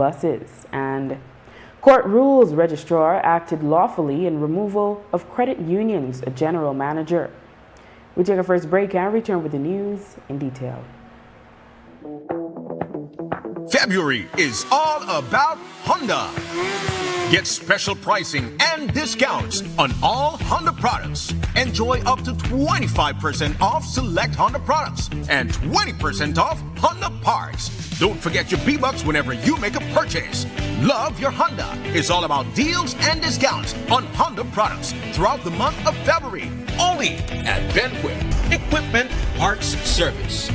buses. And court rules registrar acted lawfully in removal of credit union's general manager. We take our first break and return with the news in detail. February is all about Honda. Get special pricing and discounts on all Honda products. Enjoy up to 25% off select Honda products and 20% off Honda parts. Don't forget your B-Bucks whenever you make a purchase. Love your Honda is all about deals and discounts on Honda products throughout the month of February. Only at Benquip Equipment Parts Service.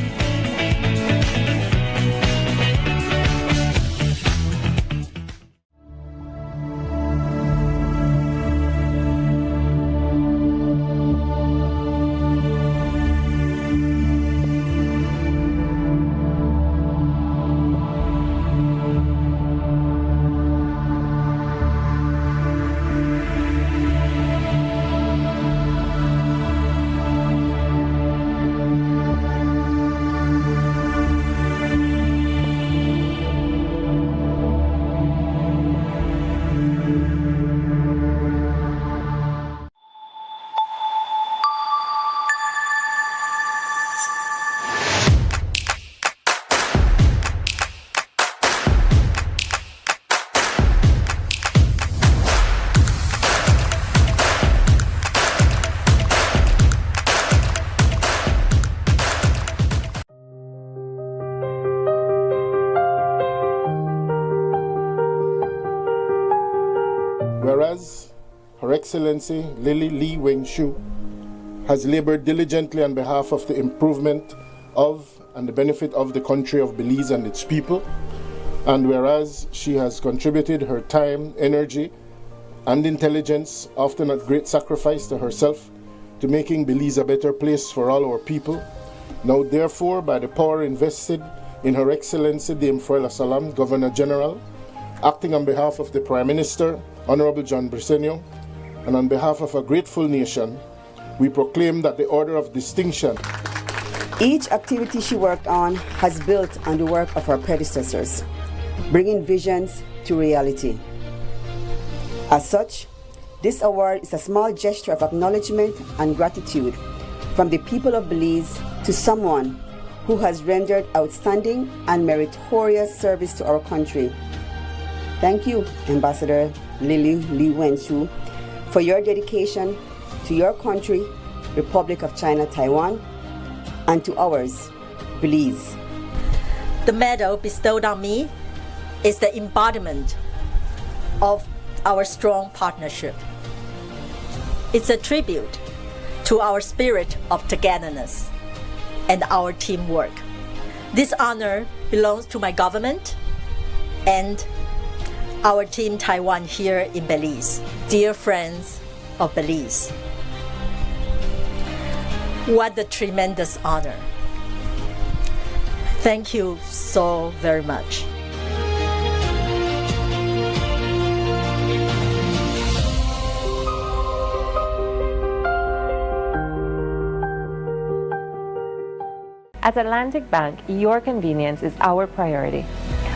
Whereas Her Excellency Lily Lee Weng-Shu has labored diligently on behalf of the improvement of and the benefit of the country of Belize and its people, and whereas she has contributed her time, energy, and intelligence, often at great sacrifice to herself, to making Belize a better place for all our people, now therefore, by the power invested in Her Excellency Dame Froila Salam, Governor General, acting on behalf of the Prime Minister, Honorable John Briceño, and on behalf of a grateful nation, we proclaim that the Order of Distinction. Each activity she worked on has built on the work of her predecessors, bringing visions to reality. As such, this award is a small gesture of acknowledgement and gratitude from the people of Belize to someone who has rendered outstanding and meritorious service to our country. Thank you, Ambassador Lily Lee Weng-Shu, for your dedication to your country, Republic of China, Taiwan, and to ours, Belize. The medal bestowed on me is the embodiment of our strong partnership. It's a tribute to our spirit of togetherness and our teamwork. This honor belongs to my government and our Team Taiwan here in Belize. Dear friends of Belize, what a tremendous honor. Thank you so very much. At Atlantic Bank, your convenience is our priority.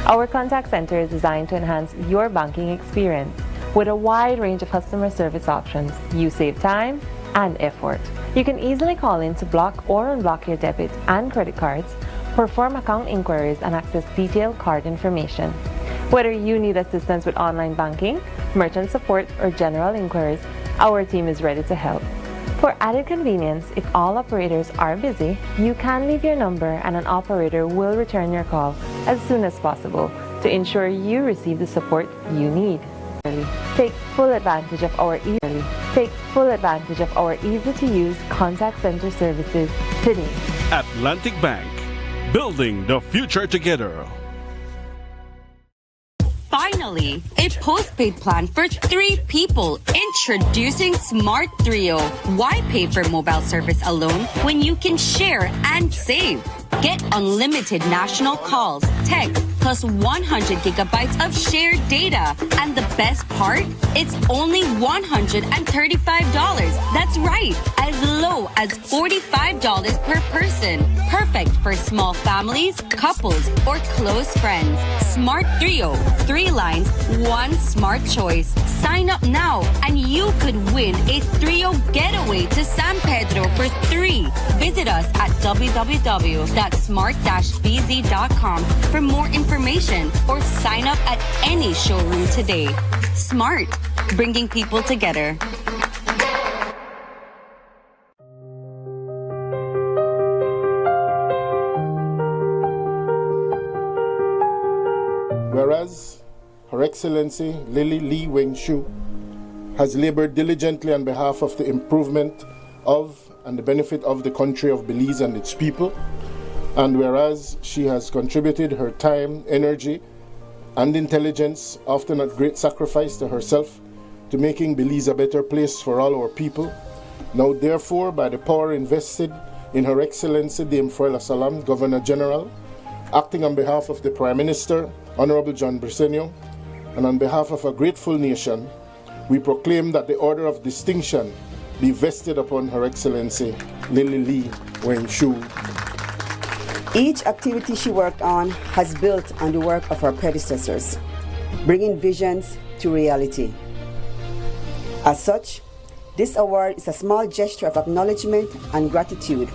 Our contact center is designed to enhance your banking experience. With a wide range of customer service options, you save time and effort. You can easily call in to block or unblock your debit and credit cards, perform account inquiries, and access detailed card information. Whether you need assistance with online banking, merchant support, or general inquiries, our team is ready to help. For added convenience, if all operators are busy, you can leave your number and an operator will return your call as soon as possible to ensure you receive the support you need. Take full advantage of our easy-to-use contact center services today. Atlantic Bank, building the future together. Finally, a postpaid plan for 3 people. Introducing Smart Trio. Why pay for mobile service alone when you can share and save? Get unlimited national calls, text, plus 100 gigabytes of shared data. And the best part? It's only $135. That's right, as low as $45 per person. Perfect for small families, couples, or close friends. Smart Trio. 3 lines, 1 smart choice. Sign up now and you could win a Trio getaway to San Pedro for 3. Visit us at www.smart-bz.com for more information or sign up at any showroom today. Smart, bringing people together. Whereas Her Excellency Lily Lee Weng-Shu has labored diligently on behalf of the improvement of and the benefit of the country of Belize and its people, and whereas she has contributed her time, energy, and intelligence, often at great sacrifice to herself, to making Belize a better place for all our people, now therefore, by the power invested in Her Excellency Dame Froila Salam, Governor General, acting on behalf of the Prime Minister, Honorable John Briceño, and on behalf of a grateful nation, we proclaim that the Order of Distinction be vested upon Her Excellency Lily Lee Weng-Shu. Each activity she worked on has built on the work of her predecessors, bringing visions to reality. As such, this award is a small gesture of acknowledgement and gratitude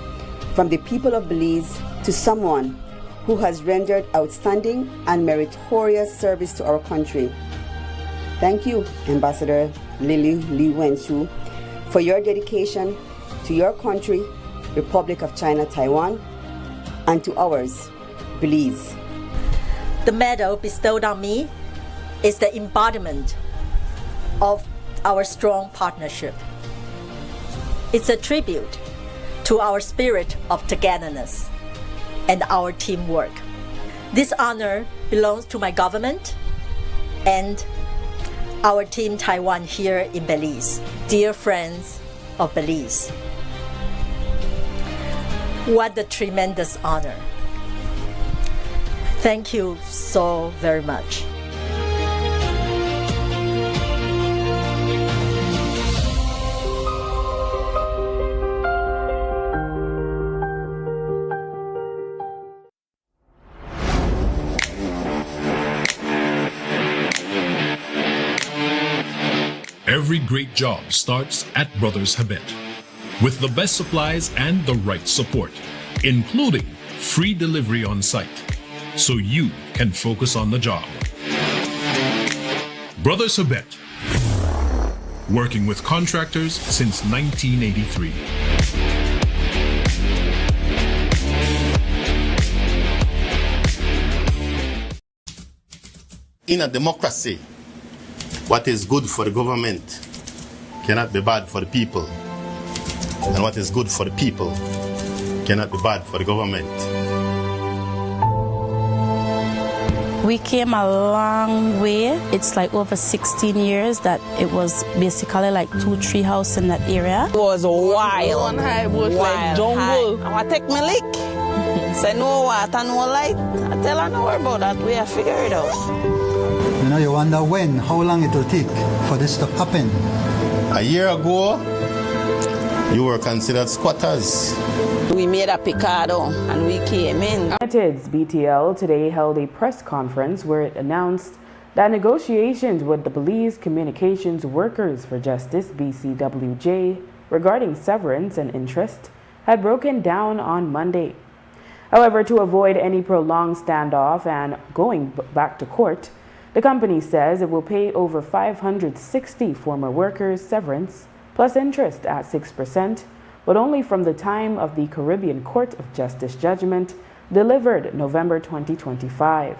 from the people of Belize to someone who has rendered outstanding and meritorious service to our country. Thank you, Ambassador Lily Lee Weng-Shu, for your dedication to your country, Republic of China, Taiwan, and to ours, Belize. The medal bestowed on me is the embodiment of our strong partnership. It's a tribute to our spirit of togetherness and our teamwork. This honor belongs to my government and our team Taiwan here in Belize. Dear friends of Belize, what a tremendous honor. Thank you so very much. Every great job starts at Brothers Habet with the best supplies and the right support, including free delivery on site, so you can focus on the job. Brothers Habet, working with contractors since 1983. In a democracy, what is good for the government cannot be bad for the people. And what is good for the people cannot be bad for the government. We came a long way. It's like over 16 years that it was basically like 2-3 houses in that area. It was wild. On high bush like jungle. I want to take my lick. Say no water, no light. I tell her no worry about that. We have figured it out. You know, you wonder how long it will take for this to happen. A year ago, you were considered squatters. We made a picado and we came in. United's BTL today held a press conference where it announced that negotiations with the Belize Communications Workers for Justice BCWJ regarding severance and interest had broken down on Monday. However, to avoid any prolonged standoff and going back to court, the company says it will pay over 560 former workers severance plus interest at 6%, but only from the time of the Caribbean Court of Justice judgment delivered November 2025.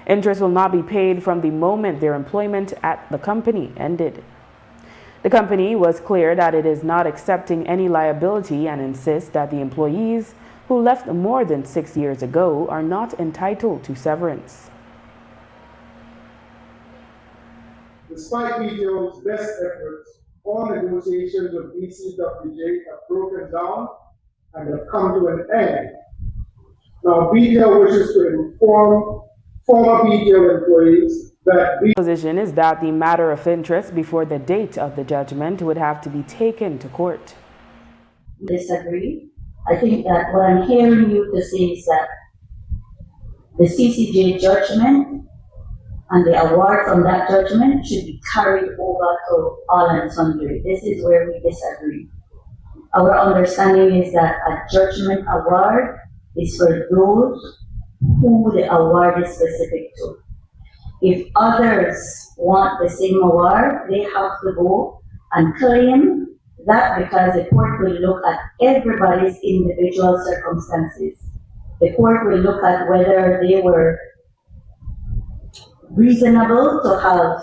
Interest will not be paid from the moment their employment at the company ended. The company was clear that it is not accepting any liability and insists that the employees who left more than 6 years ago are not entitled to severance. Despite BTO's best efforts, all negotiations with BCWJ have broken down and have come to an end. Now BTO wishes to inform former BTL employees that The position is that the matter of interest before the date of the judgment would have to be taken to court. Disagree. I think that what I'm hearing you to say is that the CCJ judgment and the award from that judgment should be carried over to all and sundry. This is where we disagree. Our understanding is that a judgment award is for those who the award is specific to. If others want the same award, they have to go and claim that, because the court will look at everybody's individual circumstances. The court will look at whether they were reasonable to have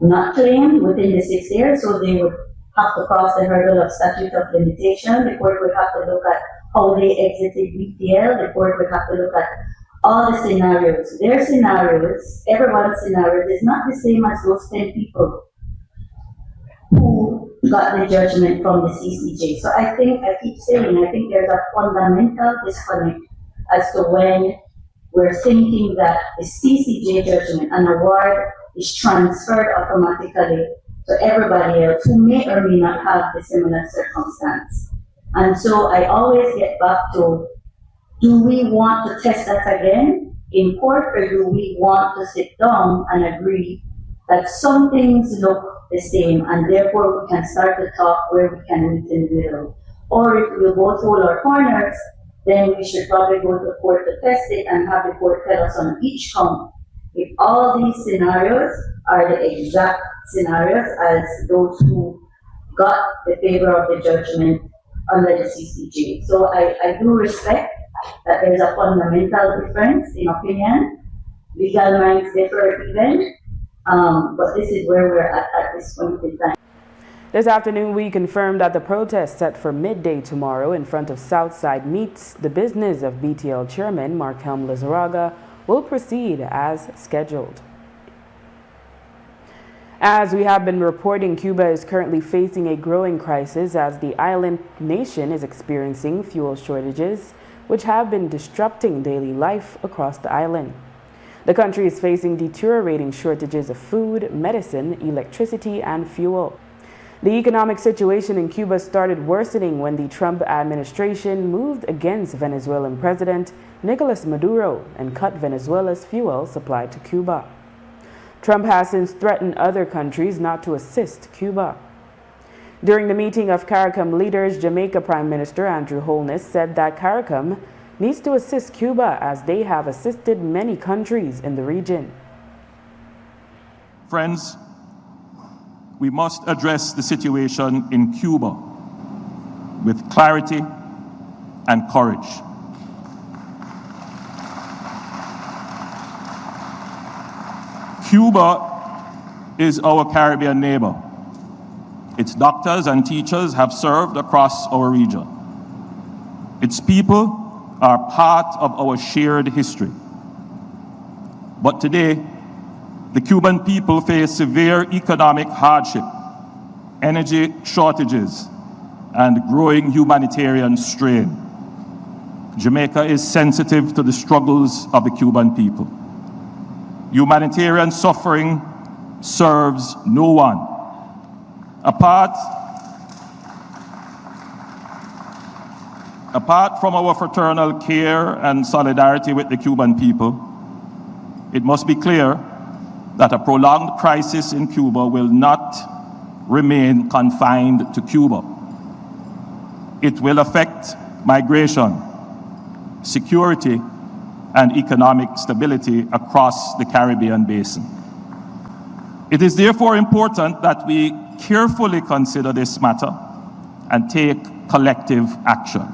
not claimed within the 6 years, so they would have to cross the hurdle of statute of limitation. The court would have to look at how they exited BTL. The court would have to look at all the scenarios. Their scenarios, everyone's scenarios, is not the same as those 10 people who got the judgment from the CCJ. So I keep saying, I think there's a fundamental disconnect as to when we're thinking that the CCJ judgment, an award, is transferred automatically to everybody else who may or may not have the similar circumstance. And so I always get back to, do we want to test that again in court, or do we want to sit down and agree that some things look the same and therefore we can start to talk where we can meet in the middle? Or if we both hold our corners, then we should probably go to court to test it and have the court tell us on each count if all these scenarios are the exact scenarios as those who got the favor of the judgment under the CCJ. So I do respect that there's a fundamental difference in opinion. Legal minds differ even, but this is where we're at this point in time. This afternoon, we confirmed that the protest set for midday tomorrow in front of Southside Meets the Business of BTL Chairman Markelm Lizarraga will proceed as scheduled. As we have been reporting, Cuba is currently facing a growing crisis as the island nation is experiencing fuel shortages, which have been disrupting daily life across the island. The country is facing deteriorating shortages of food, medicine, electricity, and fuel. The economic situation in Cuba started worsening when the Trump administration moved against Venezuelan President Nicolas Maduro and cut Venezuela's fuel supply to Cuba. Trump has since threatened other countries not to assist Cuba. During the meeting of CARICOM leaders, Jamaica Prime Minister Andrew Holness said that CARICOM needs to assist Cuba as they have assisted many countries in the region. Friends, we must address the situation in Cuba with clarity and courage. Cuba is our Caribbean neighbor. Its doctors and teachers have served across our region. Its people are part of our shared history. But today, the Cuban people face severe economic hardship, energy shortages, and growing humanitarian strain. Jamaica is sensitive to the struggles of the Cuban people. Humanitarian suffering serves no one. Apart from our fraternal care and solidarity with the Cuban people, it must be clear that a prolonged crisis in Cuba will not remain confined to Cuba. It will affect migration, security, and economic stability across the Caribbean basin. It is therefore important that we carefully consider this matter and take collective action.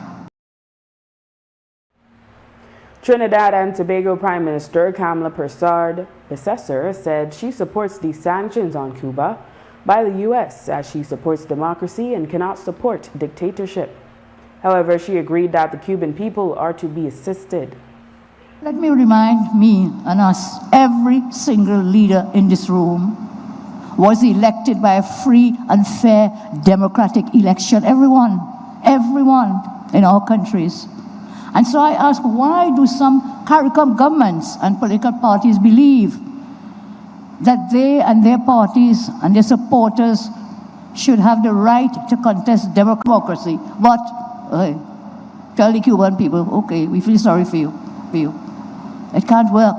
Trinidad and Tobago Prime Minister Kamala Persad-Becesser said she supports the sanctions on Cuba by the U.S. as she supports democracy and cannot support dictatorship. However, she agreed that the Cuban people are to be assisted. Let me remind me and us, every single leader in this room was elected by a free and fair democratic election. Everyone in all countries. And so I ask, why do some CARICOM governments and political parties believe that they and their parties and their supporters should have the right to contest democracy? But tell the Cuban people, okay, we feel sorry for you. It can't work.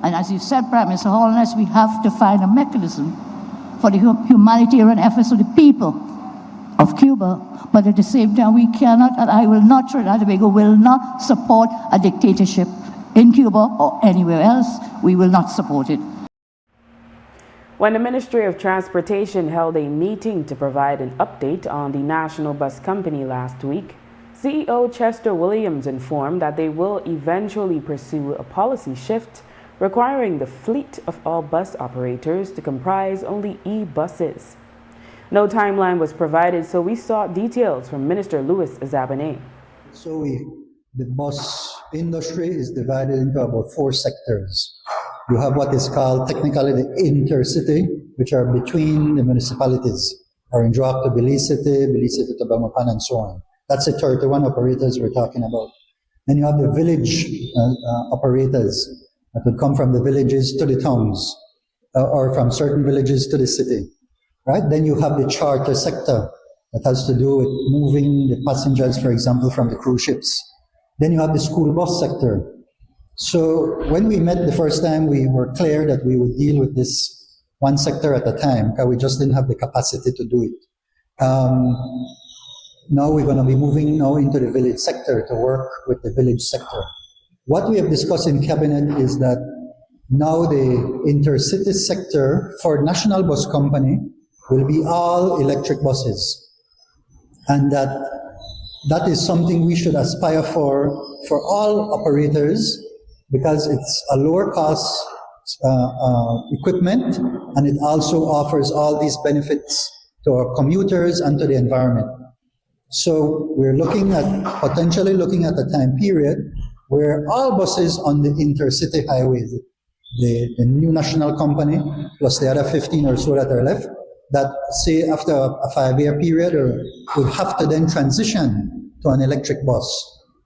And as you said, Prime Minister Holness, we have to find a mechanism for the humanitarian efforts of the people of Cuba. But at the same time, we cannot, and I will not, Trinidad and Tobago will not support a dictatorship in Cuba or anywhere else. We will not support it. When the Ministry of Transportation held a meeting to provide an update on the National Bus Company last week, CEO Chester Williams informed that they will eventually pursue a policy shift requiring the fleet of all bus operators to comprise only e-buses. No timeline was provided, so we sought details from Minister Louis Zabane. So the bus industry is divided into about 4 sectors. You have what is called technically the intercity, which are between the municipalities, Orange Rock to Belize City to Bamapan, and so on. That's the 31 operators we're talking about. Then you have the village operators that would come from the villages to the towns, or from certain villages to the city, right? Then you have the charter sector that has to do with moving the passengers, for example, from the cruise ships. Then you have the school bus sector. So when we met the first time, we were clear that we would deal with this one sector at a time, because we just didn't have the capacity to do it. Now we're going to be moving now into the village sector to work with the village sector. What we have discussed in Cabinet is that now the intercity sector for National Bus Company will be all electric buses. And that is something we should aspire for all operators, because it's a lower cost equipment, and it also offers all these benefits to our commuters and to the environment. So we're potentially looking at a time period where all buses on the intercity highways, the new national company, plus the other 15 or so that are left, that say after a 5-year period would have to then transition to an electric bus,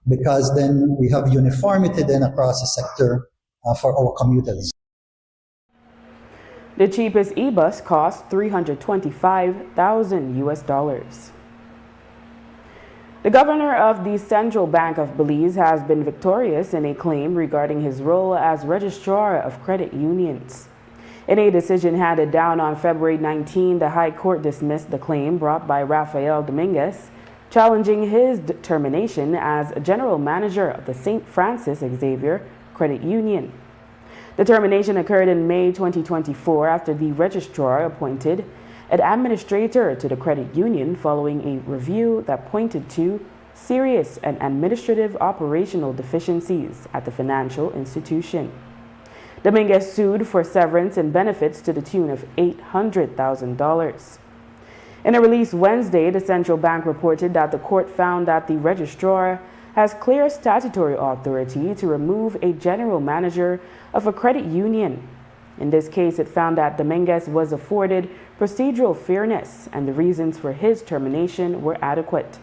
because then we have uniformity then across the sector for our commuters. The cheapest e-bus cost $325,000 US. The governor of the Central Bank of Belize has been victorious in a claim regarding his role as registrar of credit unions. In a decision handed down on February 19, the High Court dismissed the claim brought by Rafael Dominguez, challenging his termination as general manager of the St. Francis Xavier Credit Union. The termination occurred in May 2024 after the registrar appointed an administrator to the credit union following a review that pointed to serious and administrative operational deficiencies at the financial institution. Dominguez sued for severance and benefits to the tune of $800,000. In a release Wednesday, the central bank reported that the court found that the registrar has clear statutory authority to remove a general manager of a credit union. In this case, it found that Dominguez was afforded procedural fairness and the reasons for his termination were adequate.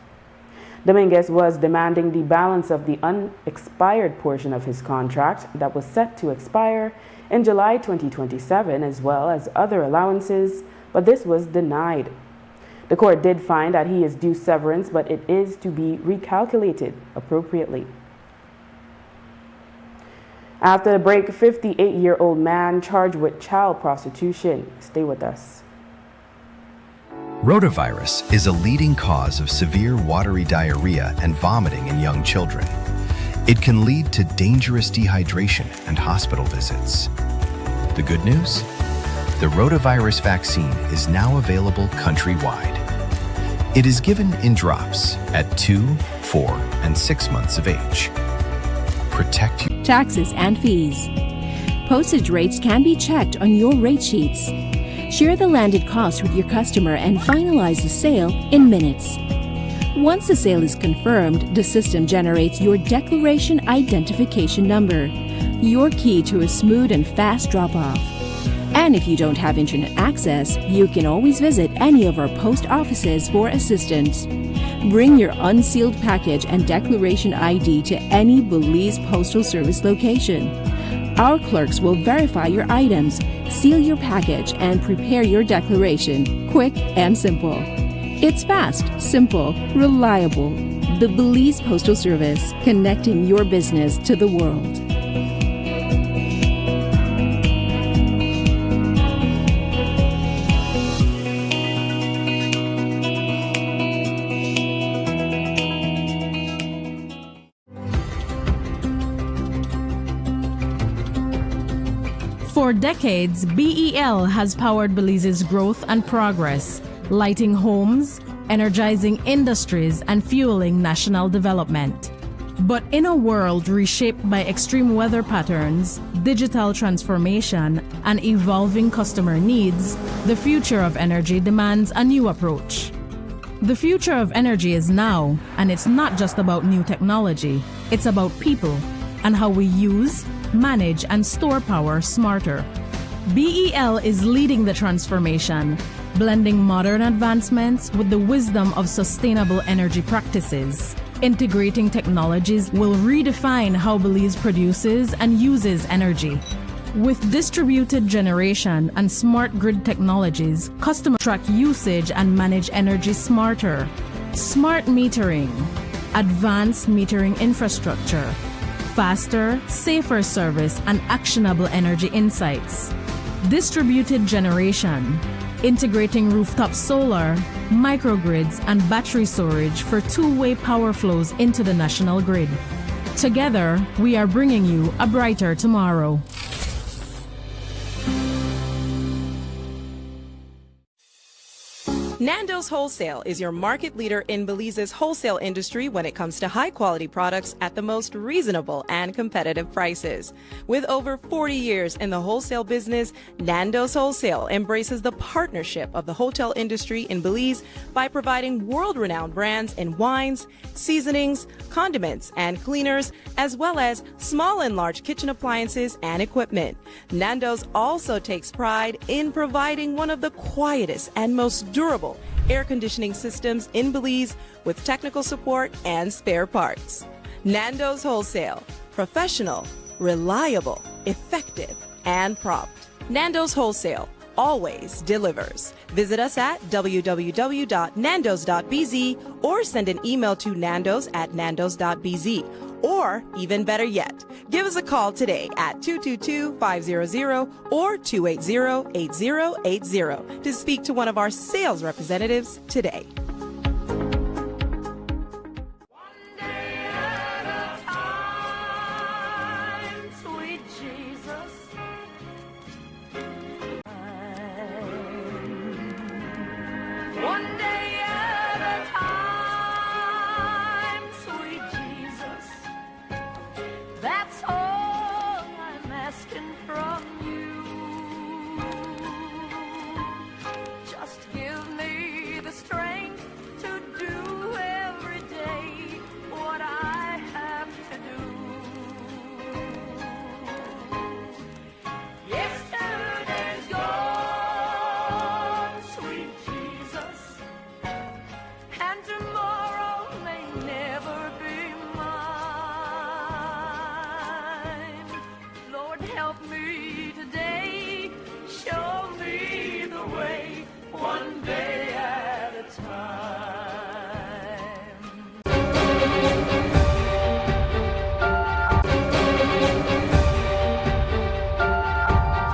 Dominguez was demanding the balance of the unexpired portion of his contract that was set to expire in July 2027, as well as other allowances, but this was denied. The court did find that he is due severance, but it is to be recalculated appropriately. After the break, a 58-year-old man charged with child prostitution. Stay with us. Rotavirus is a leading cause of severe watery diarrhea and vomiting in young children. It can lead to dangerous dehydration and hospital visits. The good news? The rotavirus vaccine is now available countrywide. It is given in drops at 2, 4, and 6 months of age. Protect you. Taxes and fees. Postage rates can be checked on your rate sheets. Share the landed cost with your customer and finalize the sale in minutes. Once the sale is confirmed, the system generates your declaration identification number, your key to a smooth and fast drop-off. And if you don't have internet access, you can always visit any of our post offices for assistance. Bring your unsealed package and declaration ID to any Belize Postal Service location. Our clerks will verify your items, seal your package, and prepare your declaration, quick and simple. It's fast, simple, reliable. The Belize Postal Service, connecting your business to the world. For decades, BEL has powered Belize's growth and progress, lighting homes, energizing industries, and fueling national development. But in a world reshaped by extreme weather patterns, digital transformation, and evolving customer needs, the future of energy demands a new approach. The future of energy is now, and it's not just about new technology, it's about people and how we use, manage, and store power smarter. BEL is leading the transformation, blending modern advancements with the wisdom of sustainable energy practices. Integrating technologies will redefine how Belize produces and uses energy. With distributed generation and smart grid technologies, customers track usage and manage energy smarter. Smart metering, advanced metering infrastructure, faster, safer service, and actionable energy insights. Distributed generation, integrating rooftop solar, microgrids, and battery storage for two-way power flows into the national grid. Together, we are bringing you a brighter tomorrow. Nando's Wholesale is your market leader in Belize's wholesale industry when it comes to high-quality products at the most reasonable and competitive prices. With over 40 years in the wholesale business, Nando's Wholesale embraces the partnership of the hotel industry in Belize by providing world-renowned brands in wines, seasonings, condiments, and cleaners, as well as small and large kitchen appliances and equipment. Nando's also takes pride in providing one of the quietest and most durable air conditioning systems in Belize with technical support and spare parts. Nando's Wholesale. Professional, reliable, effective, and prompt. Nando's Wholesale always delivers. Visit us at www.nandos.bz or send an email to nandos@nandos.bz. Or, even better yet, give us a call today at 222-500 or 280-8080 to speak to one of our sales representatives today.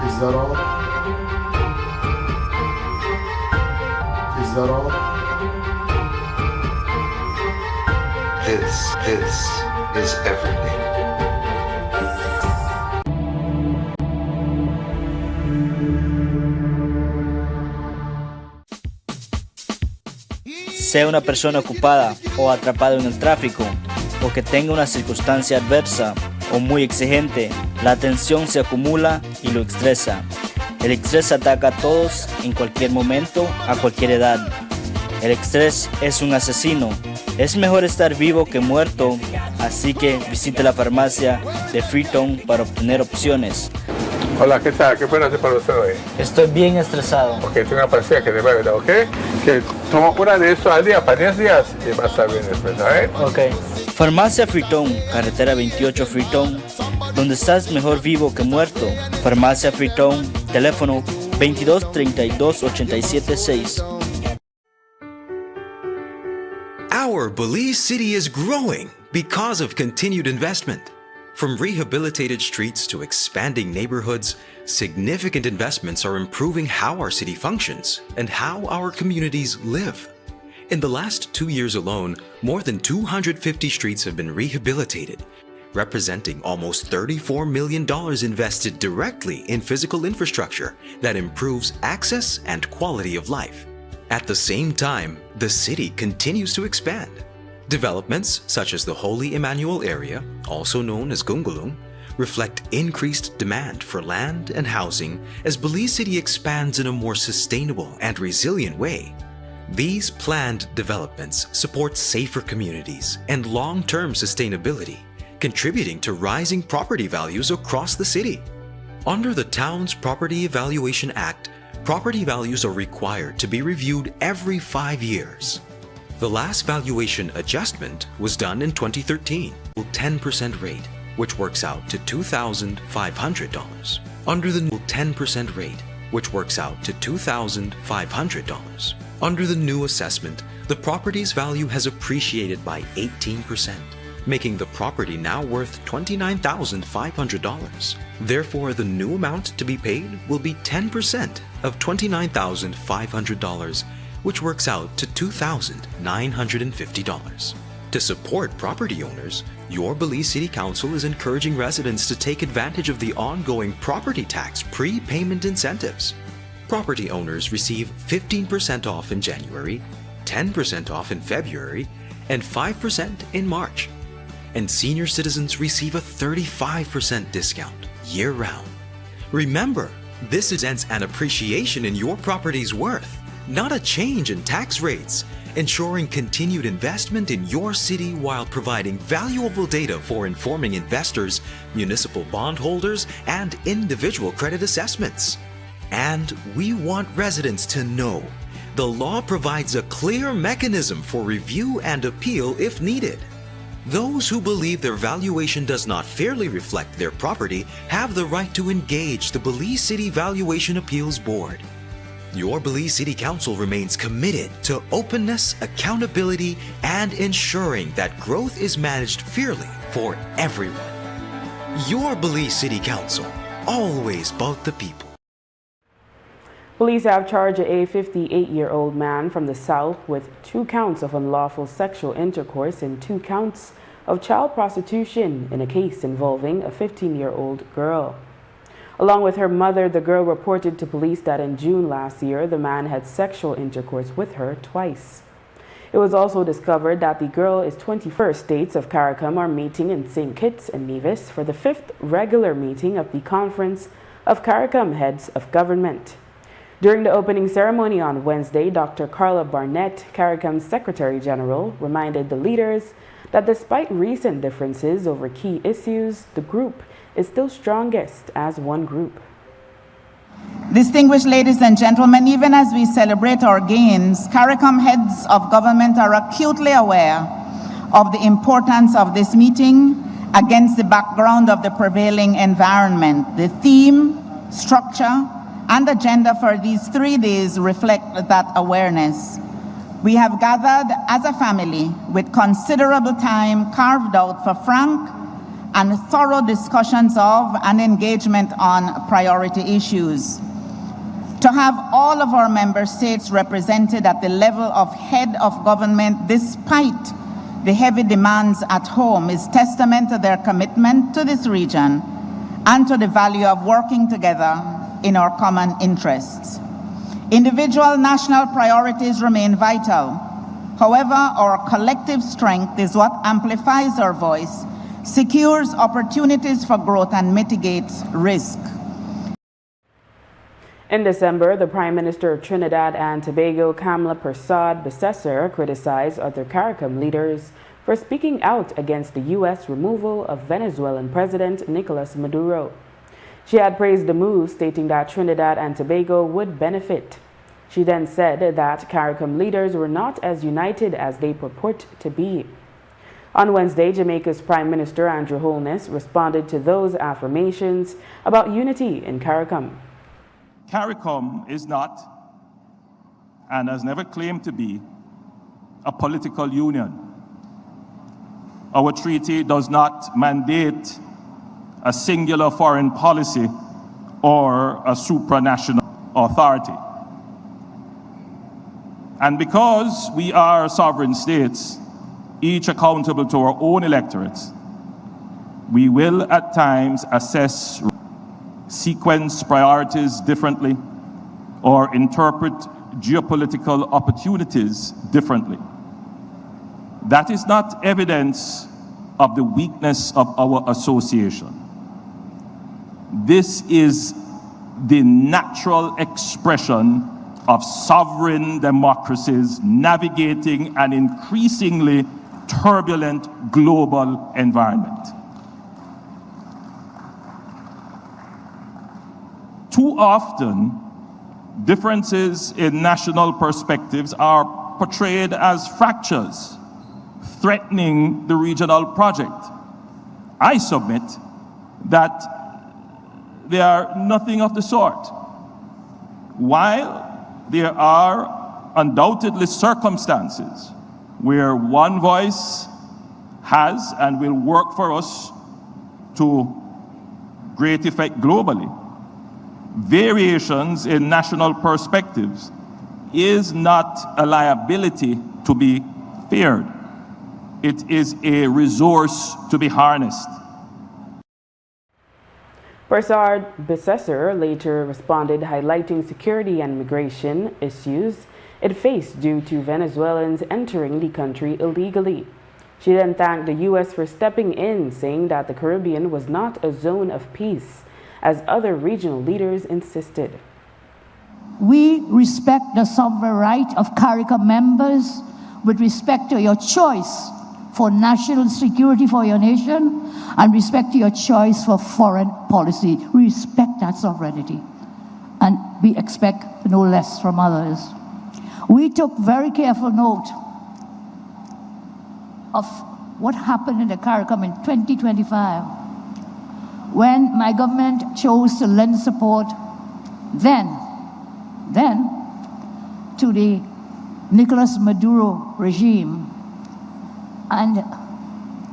Is that all? Is that all? This is everything. Sea una persona ocupada o atrapada en el tráfico, o que tenga una circunstancia adversa o muy exigente, la tensión se acumula y lo estresa. El estrés ataca a todos en cualquier momento, a cualquier edad. El estrés es un asesino. Es mejor estar vivo que muerto, así que visite la farmacia de Freetown para obtener opciones. Hola, ¿qué tal? ¿Qué puedo hacer para usted hoy? Estoy bien estresado. Ok, tengo una pastilla que te va a ayudar, ¿ok? Que toma una de eso al día para 10 días y va a estar bien después, ¿sabes? Ok. Farmacia Fritón, carretera 28 Fritón, donde estás mejor vivo que muerto. Farmacia Fritón, teléfono 22 32 87 6. Our Belize City is growing because of continued investment. From rehabilitated streets to expanding neighborhoods, significant investments are improving how our city functions and how our communities live. In the last 2 years alone, more than 250 streets have been rehabilitated, representing almost $34 million invested directly in physical infrastructure that improves access and quality of life. At the same time, the city continues to expand. Developments such as the Holy Emmanuel area, also known as Gungulung, reflect increased demand for land and housing as Belize City expands in a more sustainable and resilient way. These planned developments support safer communities and long-term sustainability, contributing to rising property values across the city. Under the Town's Property Evaluation Act, property values are required to be reviewed every 5 years. The last valuation adjustment was done in 2013, 10% rate, which works out to $2,500. Under the new 10% rate, which works out to $2,500. Under the new assessment, the property's value has appreciated by 18%, making the property now worth $29,500. Therefore, the new amount to be paid will be 10% of $29,500, which works out to $2,950. To support property owners, your Belize City Council is encouraging residents to take advantage of the ongoing property tax prepayment incentives. Property owners receive 15% off in January, 10% off in February, and 5% in March. And senior citizens receive a 35% discount year-round. Remember, this represents an appreciation in your property's worth, not a change in tax rates, ensuring continued investment in your city while providing valuable data for informing investors, municipal bondholders, and individual credit assessments. And we want residents to know the law provides a clear mechanism for review and appeal if needed. Those who believe their valuation does not fairly reflect their property have the right to engage the Belize City Valuation Appeals Board. Your Belize City Council remains committed to openness, accountability, and ensuring that growth is managed fairly for everyone. Your Belize City Council, always about the people. Police have charged a 58-year-old man from the South with 2 counts of unlawful sexual intercourse and 2 counts of child prostitution in a case involving a 15-year-old girl. Along with her mother, the girl reported to police that in June last year, the man had sexual intercourse with her twice. It was also discovered that the girl is 21. States of CARICOM are meeting in St. Kitts and Nevis for the 5th regular meeting of the Conference of CARICOM Heads of Government. During the opening ceremony on Wednesday, Dr. Carla Barnett, CARICOM's Secretary General, reminded the leaders that despite recent differences over key issues, the group is still strongest as one group. Distinguished ladies and gentlemen, even as we celebrate our gains, CARICOM heads of government are acutely aware of the importance of this meeting against the background of the prevailing environment. The theme, structure, and agenda for these 3 days reflect that awareness. We have gathered as a family with considerable time carved out for frank and thorough discussions of and engagement on priority issues. To have all of our member states represented at the level of head of government despite the heavy demands at home is testament to their commitment to this region and to the value of working together in our common interests. Individual national priorities remain vital. However, our collective strength is what amplifies our voice, secures opportunities for growth, and mitigates risk. In December, the Prime Minister of Trinidad and Tobago, Kamla Persad Besesser, criticized other CARICOM leaders for speaking out against the U.S. removal of Venezuelan President Nicolas Maduro. She had praised the move, stating that Trinidad and Tobago would benefit. She then said that CARICOM leaders were not as united as they purport to be. On Wednesday, Jamaica's Prime Minister Andrew Holness responded to those affirmations about unity in CARICOM. CARICOM is not, and has never claimed to be, a political union. Our treaty does not mandate a singular foreign policy or a supranational authority. And because we are sovereign states, each accountable to our own electorates, we will at times assess, sequence priorities differently, or interpret geopolitical opportunities differently. That is not evidence of the weakness of our association. This is the natural expression of sovereign democracies navigating an increasingly turbulent global environment. Too often, differences in national perspectives are portrayed as fractures, threatening the regional project. I submit that they are nothing of the sort. While there are undoubtedly circumstances where one voice has and will work for us to great effect globally, variations in national perspectives is not a liability to be feared. It is a resource to be harnessed. Prasad Besesser later responded, highlighting security and migration issues it faced due to Venezuelans entering the country illegally. She then thanked the U.S. for stepping in, saying that the Caribbean was not a zone of peace, as other regional leaders insisted. We respect the sovereign right of CARICOM members with respect to your choice for national security for your nation and respect to your choice for foreign policy. We respect that sovereignty and we expect no less from others. We took very careful note of what happened in the CARICOM in 2025 when my government chose to lend support then to the Nicolas Maduro regime. And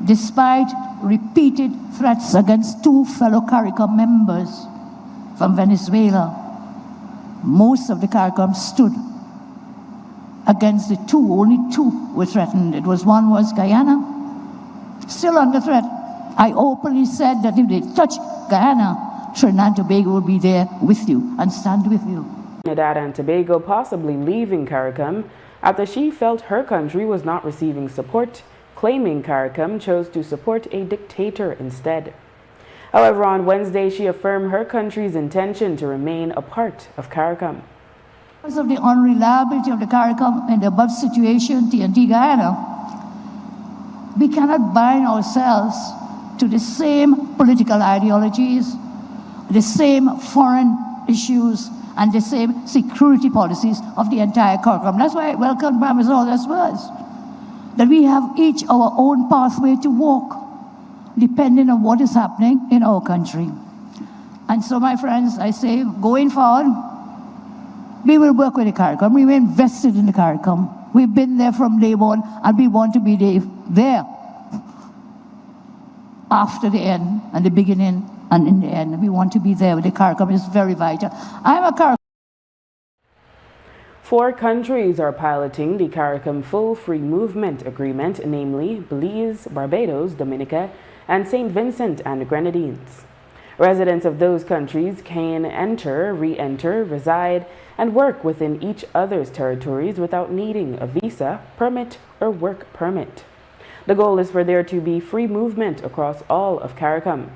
despite repeated threats against two fellow CARICOM members from Venezuela, most of the CARICOM stood against the two. Only two were threatened. One was Guyana, still under threat. I openly said that if they touch Guyana, Trinidad and Tobago will be there with you and stand with you. Trinidad and Tobago possibly leaving CARICOM after she felt her country was not receiving support, claiming CARICOM chose to support a dictator instead. However, on Wednesday, she affirmed her country's intention to remain a part of CARICOM. Because of the unreliability of the CARICOM in the above situation, TNT Guyana, we cannot bind ourselves to the same political ideologies, the same foreign issues, and the same security policies of the entire CARICOM. That's why I welcome Prime Minister Holness' words, that we have each our own pathway to walk, depending on what is happening in our country. And so, my friends, I say, going forward, we will work with the CARICOM. We were invested in the CARICOM. We've been there from day one, and we want to be there after the end and the beginning and in the end. We want to be there with the CARICOM. It's very vital. I'm a CARICOM. 4 countries are piloting the CARICOM Full Free Movement Agreement, namely Belize, Barbados, Dominica, and St. Vincent and the Grenadines. Residents of those countries can enter, re-enter, reside, and work within each other's territories without needing a visa, permit, or work permit. The goal is for there to be free movement across all of CARICOM.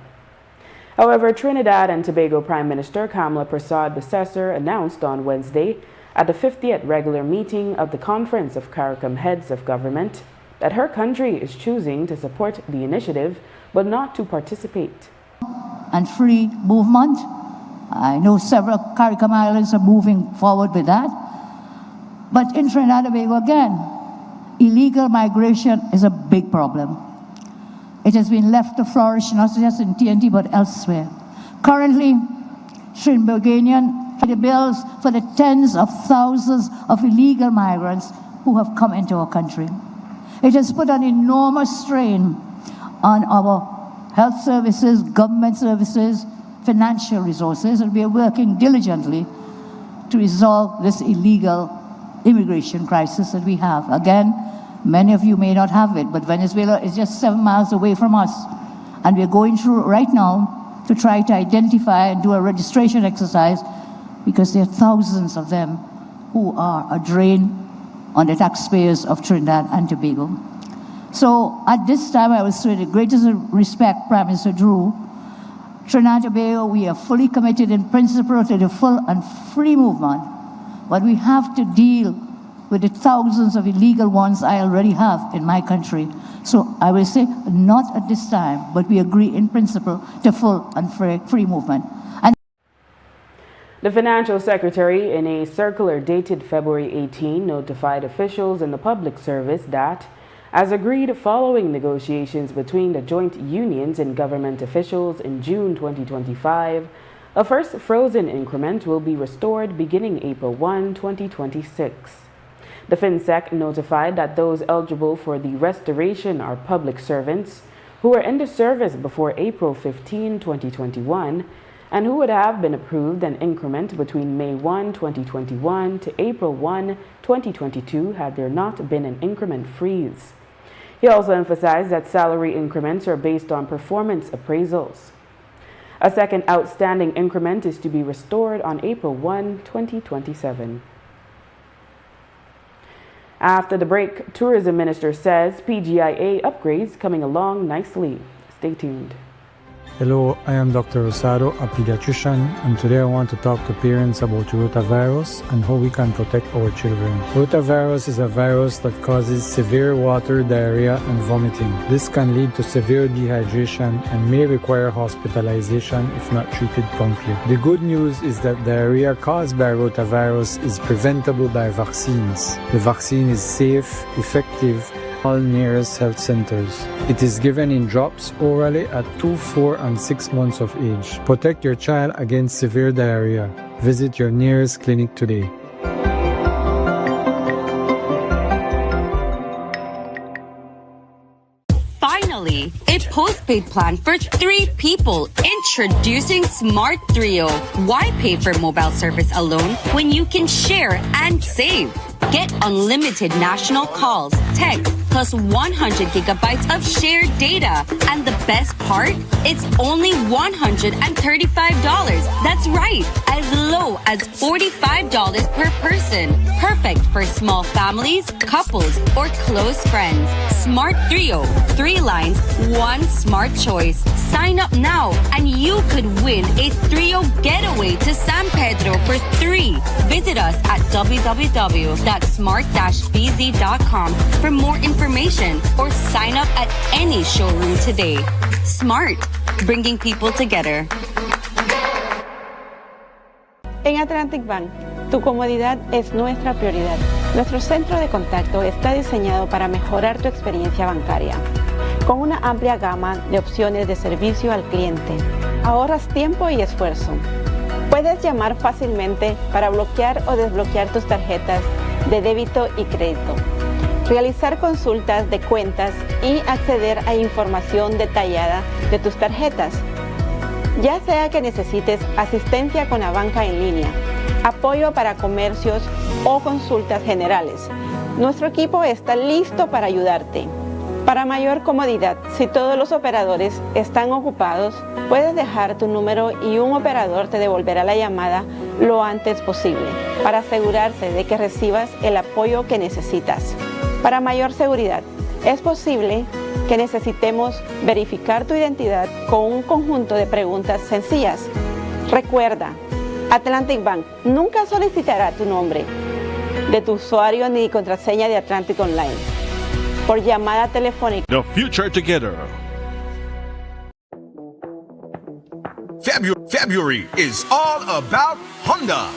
However, Trinidad and Tobago Prime Minister Kamla Prasad Besesser announced on Wednesday at the 50th regular meeting of the Conference of CARICOM Heads of Government that her country is choosing to support the initiative but not to participate. and free movement. I know several CARICOM islands are moving forward with that. But in Trinidad and Tobago, again, illegal migration is a big problem. It has been left to flourish not just in TNT but elsewhere. Currently, Trinbagonian the bills for the tens of thousands of illegal migrants who have come into our country. It has put an enormous strain on our health services, government services, financial resources, and we are working diligently to resolve this illegal immigration crisis that we have. Again, many of you may not have it, but Venezuela is just 7 miles away from us. And we're going through right now to try to identify and do a registration exercise because there are thousands of them who are a drain on the taxpayers of Trinidad and Tobago. So at this time, I will say the greatest respect, Prime Minister Drew, Trinidad and Tobago, we are fully committed in principle to the full and free movement, but we have to deal with the thousands of illegal ones I already have in my country. So I will say, not at this time, but we agree in principle to full and free movement. And the Financial Secretary, in a circular dated February 18, notified officials in the public service that, as agreed following negotiations between the joint unions and government officials in June 2025, a first frozen increment will be restored beginning April 1, 2026. The FinSec notified that those eligible for the restoration are public servants who were in the service before April 15, 2021, and who would have been approved an increment between May 1, 2021 to April 1, 2022 had there not been an increment freeze. He also emphasized that salary increments are based on performance appraisals. A second outstanding increment is to be restored on April 1, 2027. After the break, Tourism Minister says PGIA upgrades coming along nicely. Stay tuned. Hello, I am Dr. Rosado, a pediatrician, and today I want to talk to parents about rotavirus and how we can protect our children. Rotavirus is a virus that causes severe water, diarrhea, and vomiting. This can lead to severe dehydration and may require hospitalization if not treated promptly. The good news is that diarrhea caused by rotavirus is preventable by vaccines. The vaccine is safe, effective, all nearest health centers. It is given in drops orally at 2, 4, and 6 months of age. Protect your child against severe diarrhea. Visit your nearest clinic today. Finally, a postpaid plan for 3 people. Introducing Smart Trio. Why pay for mobile service alone when you can share and save? Get unlimited national calls, texts, plus 100 gigabytes of shared data. And the best part? It's only $135. That's right, as low as $45 per person. Perfect for small families, couples, or close friends. Smart Trio. 3 lines, 1 smart choice. Sign up now and you could win a Trio getaway to San Pedro for 3. Visit us at www.smart-bz.com for more information or sign up at any showroom today. Smart, bringing people together. En Atlantic Bank, tu comodidad es nuestra prioridad. Nuestro centro de contacto está diseñado para mejorar tu experiencia bancaria, con una amplia gama de opciones de servicio al cliente. Ahorras tiempo y esfuerzo. Puedes llamar fácilmente para bloquear o desbloquear tus tarjetas de débito y crédito, realizar consultas de cuentas y acceder a información detallada de tus tarjetas. Ya sea que necesites asistencia con la banca en línea, apoyo para comercios o consultas generales, nuestro equipo está listo para ayudarte. Para mayor comodidad, si todos los operadores están ocupados, puedes dejar tu número y un operador te devolverá la llamada lo antes posible para asegurarse de que recibas el apoyo que necesitas. Para mayor seguridad, es posible que necesitemos verificar tu identidad con un conjunto de preguntas sencillas. Recuerda, Atlantic Bank nunca solicitará tu nombre de tu usuario ni contraseña de Atlantic Online por llamada telefónica. The future together. February is all about Honda.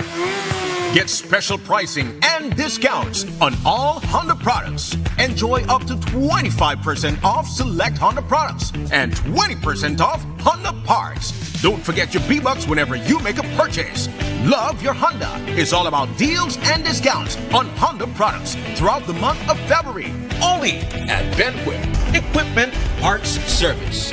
Get special pricing and discounts on all Honda products. Enjoy up to 25% off select Honda products and 20% off Honda parts. Don't forget your B-Bucks whenever you make a purchase. Love your Honda is all about deals and discounts on Honda products throughout the month of February. Only at Benquip Equipment Parts Service.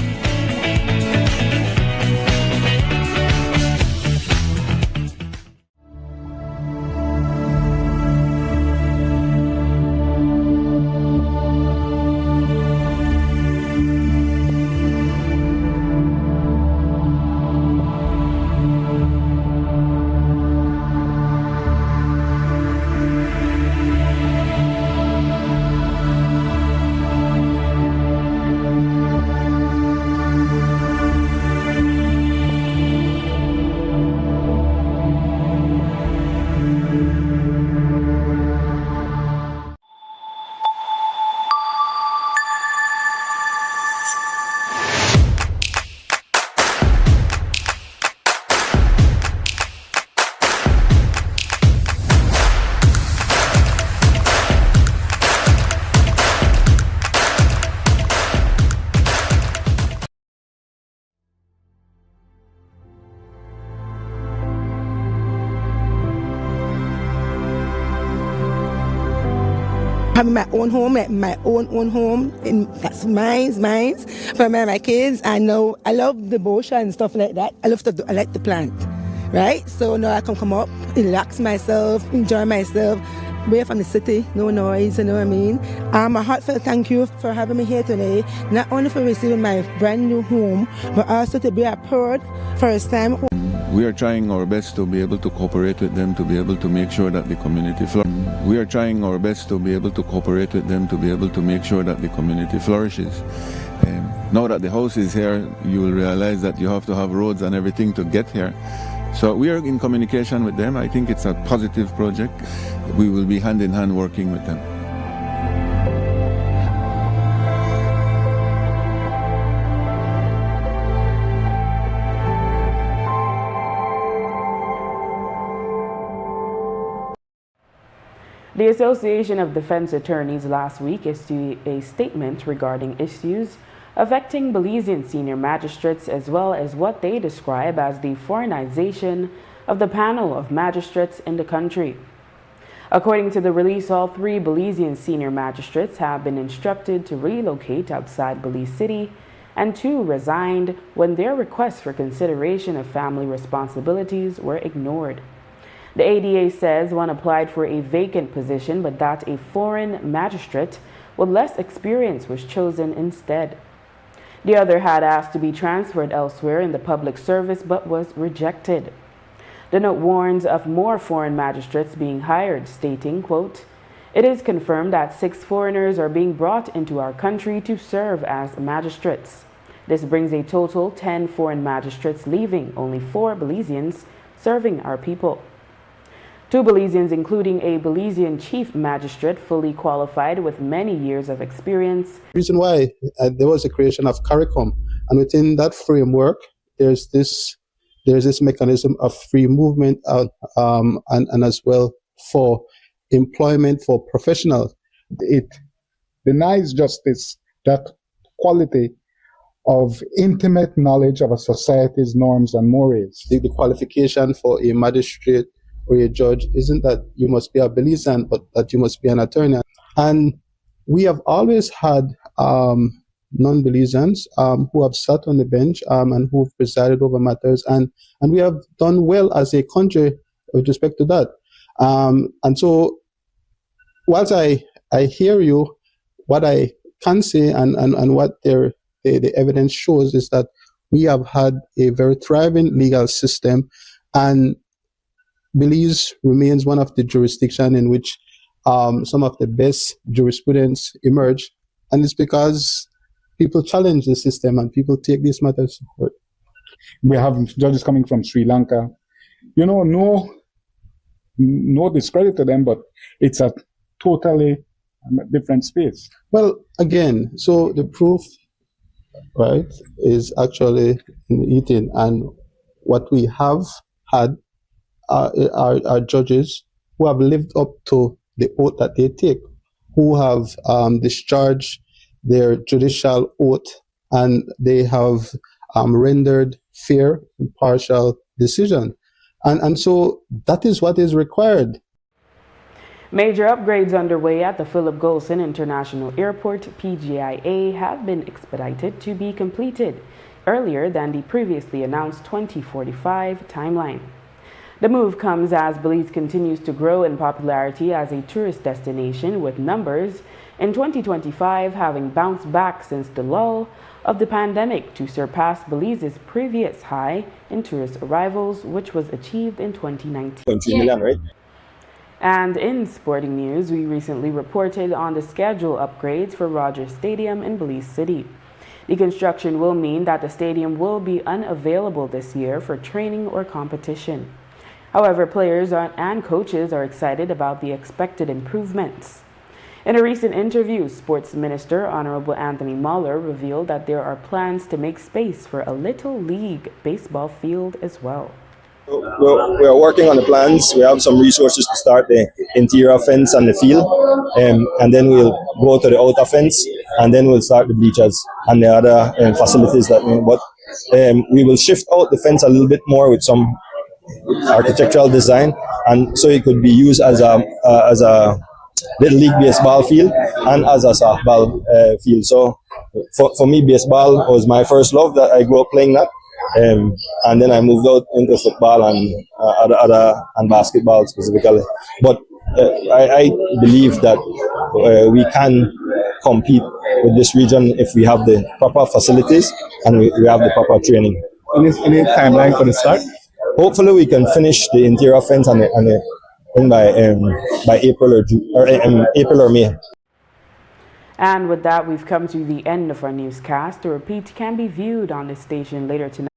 Having my own home, my own home, and that's mine. For my kids, I know I love the bush and stuff like that. I like the plant, right? So now I can come up, relax myself, enjoy myself, away from the city, no noise, you know what I mean? A heartfelt thank you for having me here today, not only for receiving my brand new home, but also to be a first time home. We are trying our best to be able to cooperate with them to be able to make sure that the community We are trying our best to be able to cooperate with them to be able to make sure that the community flourishes. Now that the house is here, you will realize that you have to have roads and everything to get here. So we are in communication with them. I think it's a positive project. We will be hand in hand working with them. The Association of Defense Attorneys last week issued a statement regarding issues affecting Belizean senior magistrates as well as what they describe as the foreignization of the panel of magistrates in the country. According to the release, all 3 Belizean senior magistrates have been instructed to relocate outside Belize City, and 2 resigned when their requests for consideration of family responsibilities were ignored. The ADA says one applied for a vacant position, but that a foreign magistrate with less experience was chosen instead. The other had asked to be transferred elsewhere in the public service, but was rejected. The note warns of more foreign magistrates being hired, stating, quote, "It is confirmed that 6 foreigners are being brought into our country to serve as magistrates. This brings a total 10 foreign magistrates leaving, only 4 Belizeans serving our people." 2 Belizeans, including a Belizean chief magistrate, fully qualified with many years of experience. Reason why there was a creation of CARICOM, and within that framework, there's this mechanism of free movement and as well for employment for professionals. It denies justice that quality of intimate knowledge of a society's norms and mores. The qualification for a magistrate or a judge isn't that you must be a Belizean, but that you must be an attorney. And we have always had non-Belizeans who have sat on the bench and who have presided over matters, and we have done well as a country with respect to that. And so, whilst I hear you, what I can say and what the evidence shows is that we have had a very thriving legal system, and Belize remains one of the jurisdictions in which some of the best jurisprudence emerge, and it's because people challenge the system and people take these matters to court. We have judges coming from Sri Lanka. No discredit to them, but it's a totally different space. Well, again, so the proof, right, is actually in eating, and what we have had are judges who have lived up to the oath that they take, who have discharged their judicial oath, and they have rendered fair, impartial decision. And so that is what is required. Major upgrades underway at the Philip Golson International Airport, PGIA, have been expedited to be completed earlier than the previously announced 2045 timeline. The move comes as Belize continues to grow in popularity as a tourist destination, with numbers in 2025 having bounced back since the lull of the pandemic to surpass Belize's previous high in tourist arrivals, which was achieved in 2019. 2 million, right? And in sporting news, we recently reported on the schedule upgrades for Rogers Stadium in Belize City. The construction will mean that the stadium will be unavailable this year for training or competition. However, players and coaches are excited about the expected improvements. In a recent interview, Sports Minister Honorable Anthony Muller revealed that there are plans to make space for a Little League baseball field as well. We are working on the plans. We have some resources to start the interior fence and the field, and then we'll go to the outer fence, and then we'll start the bleachers and the other facilities that we will shift out the fence a little bit more with some architectural design, and so it could be used as a Little League baseball field and as a softball field. So for me, baseball was my first love. That I grew up playing that. And then I moved out into football and basketball specifically. But I believe that we can compete with this region if we have the proper facilities and we have the proper training. Any timeline for the start? Hopefully we can finish the interior fence by April or June, or April or May. And with that, we've come to the end of our newscast. The repeat can be viewed on this station later tonight.